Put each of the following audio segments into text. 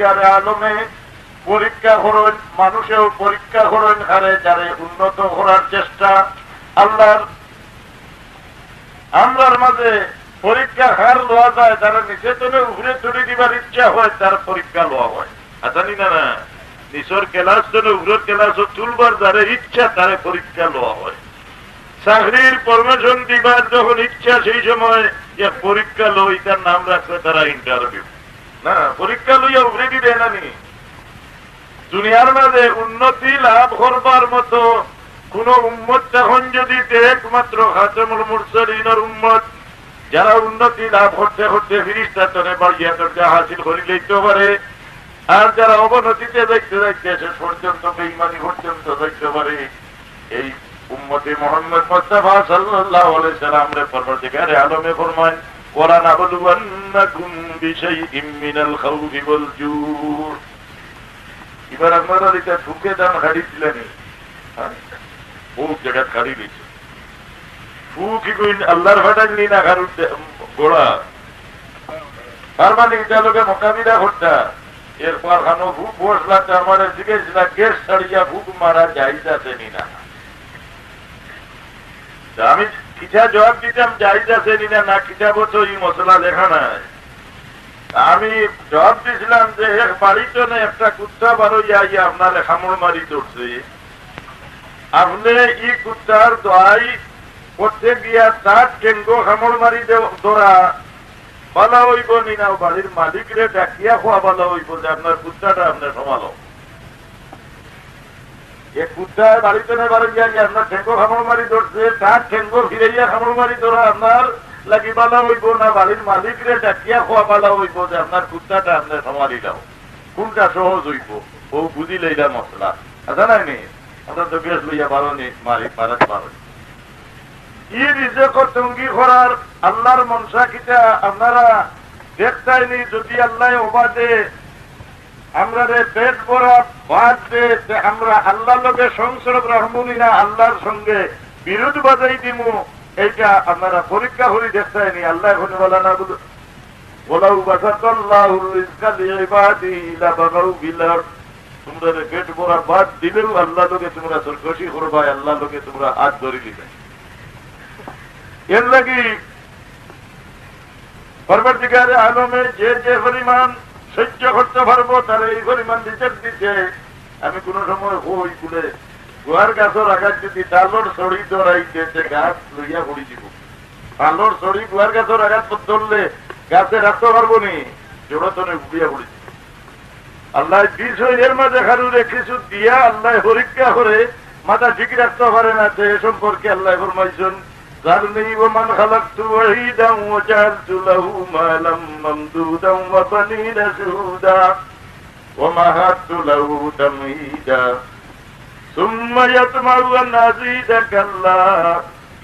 পরবর্তীকার আলমে পরীক্ষা করেন, মানুষেও পরীক্ষা করেন হারে যারে উন্নত করার চেষ্টা আল্লাহর আমরার মাঝে পরীক্ষা হার লওয়া যায়, যারা নিচেতনে উপরে তুলে দিবার ইচ্ছা হয় তার পরীক্ষা লওয়া হয়। জানি না না নিচর ক্লাস জন্য উপরের ক্লাসও তুলবার যারে ইচ্ছা তারে পরীক্ষা লওয়া হয়। চাকরির পারমিশন দিবার যখন ইচ্ছা সেই সময় যে পরীক্ষা লই তার নাম রাখবে তারা ইন্টারভিউ। না পরীক্ষা লইয়া উপরে দিবে না নি। দুনিয়ার মাঝে উন্নতি লাভ করবার মতো কোন উম্মত তখন যদি একমাত্র খাতামুল মুরসালিনের উম্মত যারা উন্নতি লাভ করতে করতে ফিরিস্তার তনে বাড়িয়া দরজা হাসিল করে লইতে পারে, আর যারা অবনতিতে যাইতে যাইতে শেষ পর্যন্ত বেঈমানি পর্যন্ত যাইতে পারে, এই উম্মতে মুহাম্মদ মুস্তাফা সাল্লাল্লাহু আলাইহি সাল্লামের পরবর্তীকারে আলমে ফরমান ওয়ালা নাবলুওয়ান্নাকুম বিশাইইম মিনাল খাউফি ওয়াল জু। এবার আপনারা এটা ঠুকে দাম হারিয়ে দিলেন, বহু জায়গা খারি দিয়েছে ফু কি কইন আল্লাহর ফাটাইলি না কারুর গোড়া তার মানে এটা লোকে মোকাবিলা করতা। এরপর খানো ভুক বসলা আমার জিজ্ঞেস গ্যাস ছাড়িয়া ভুক মারা যাইতাছে নি না। আমি কিটা জবাব দিতাম যাইতাছে নি না কিতাব তো এই মশলা লেখা নাই। আমি জবাব দিয়েছিলাম যে এক বাড়িতে একটা কুত্তা বারো যাই আপনার খামড় মারি ধরছে, আপনি এই কুত্তার দোয়াই করতে গিয়া তার টেঙ্গো খামড় মারি ধরা বলা হইব নি না বাড়ির মালিকরে ডাকিয়া খোয়া বলা হইব যে আপনার কুত্তাটা আপনার সমালো। এক কুত্তার বাড়িতে বাড়ি গিয়া আপনার ঠেঙ্গো খামড় মারি ধরছে, তার ঠেঙ্গো ফিরাইয়া খামড় মারি ধরা আপনার লাগি বলা হইব না বাড়ির মালিকরে ডাকিয়া খোয়া বলা হইব যে আপনার কুত্তাটা আপনার সমালি দাও। কোনটা সহজ হইব ও বুঝি লইলা মশলা আচ্ছা নাই নি আপনার তো গ্যাস লইয়া পারনি মারি পারাত পারেন। ই রিজেক তঙ্গি করার আল্লাহর মনসা কিটা আপনারা দেখতাইনি। যদি আল্লাহ ওবাদে আমরা পেট ভরা ভাত দে আমরা আল্লাহর লোকে সংসর্গ রহমুনি না আল্লাহর সঙ্গে বিরোধ বাজাই দিমু, এইটা আপনারা পরীক্ষা করি দেখতাইনি। আল্লাহ এখন বলা না বলাউ বাসাতাল্লাহুল রিজকা লিইবাদি লাবাগাউ বিল আরদ। তোমরা পেট ভরা ভাত দিলেও আল্লাহ লোকে তোমরা সরকশি করবা, আল্লাহ লোকে তোমরা হাত ধরে দিবে। এর লাগি পরবর্তীকারে আলমে যে যে পরিমাণ সহ্য করতে পারবো তারা এই পরিমাণ রিজেক্ট দিচ্ছে। আমি কোন সময় হই বলে গোয়ার গাছের আঘাত যদি ডালর ছড়ি ধরাইতে গাছ লইয়া পড়ি দিব, ডালর ছড়ি গোয়ার গাছের আঘাত ধরলে গাছে রাখতে পারবো নি, জোড়াতনে উঠিয়া পড়ি। আল্লাহ বিষয়ের মাঝে খারুরে কিছু দিয়া আল্লাহ পরীক্ষা করে মাথা ঠিক রাখতে পারে না। এ সম্পর্কে আল্লাহ ফরমাইছেন ذرني ومن خلقت وحيدا وجعلت له مالا ممدودا وبنين شهودا ومهدت له تمهيدا ثم يطمع أن أزيد كلا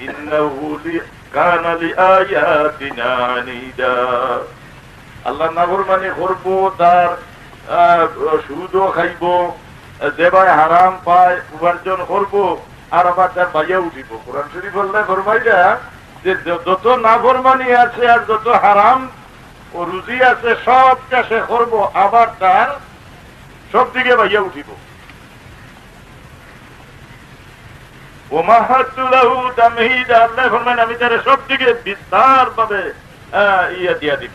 إنه كان لآياتنا عنيدا। আল্লাহ নাফরমানি করব, তার সুদও খাইব, দেবায় হারাম পায় উপার্জন করব, আর আবার তার বাইয়া উঠিব। কোরআন শরীফ আল্লাহ ফরমাইয়া যে যত নাফরমানি আছে আর যত হারাম ও রুজি আছে সবটা সে করব, আবার তার সব দিকে বাইয়া উঠিব। ওমাহাতুলাহু তামহিদা, আল্লাহ ফরমান আমি তার সব দিকে বিস্তার ভাবে ইয়া দিয়া দিব।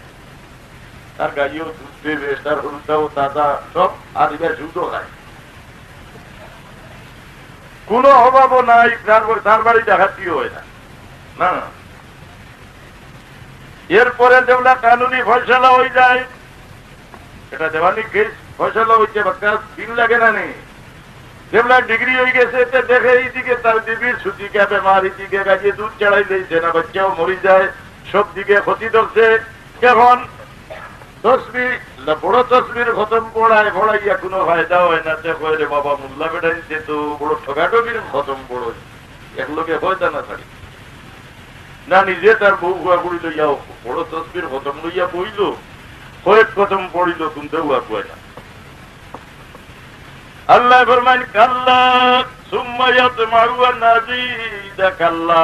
তার গাইও দুধ দেবে, তার উল্টাও দাদা সব আর এবার সুদও খায়, কোন অভাবও নাই, তার বাড়ি ডাকাতি হয় না। না এরপরে যেগুলা কানুনি ফয়সালা হয়ে যায়, এটা দেওয়ানি কেস ফয়সালা হয়েছে, বাচ্চা দিন লাগে না নেই। যেগুলা ডিগ্রি হয়ে গেছে দেখে এইদিকে তার দিবির সুদিকে বেমার, এইদিকে গাজিয়ে দুধ চড়াই দিয়েছে না, বাচ্চাও মরি যায়, সব দিকে ক্ষতি ধরছে। এখন তসবি বড় তসবির খতম পড়াইয়া কোনো ফায়দা হয় না। রে বাবা মোল্লা বেড়াইছে তো বড় ঠগাঠগির খতম পড়ো, এক লোকে হয়তো না থাকি না, নিজে তার বউ হুয়া করি লইয়াও বড় তসবির খতম লইয়া বইল, কয়েক খতম পড়িল কিন্তু হুয়া কয় না। আল্লাহ ফরমান কাল্লা সুম্মা ইয়াতমাউ আন নাযীদা কাল্লা,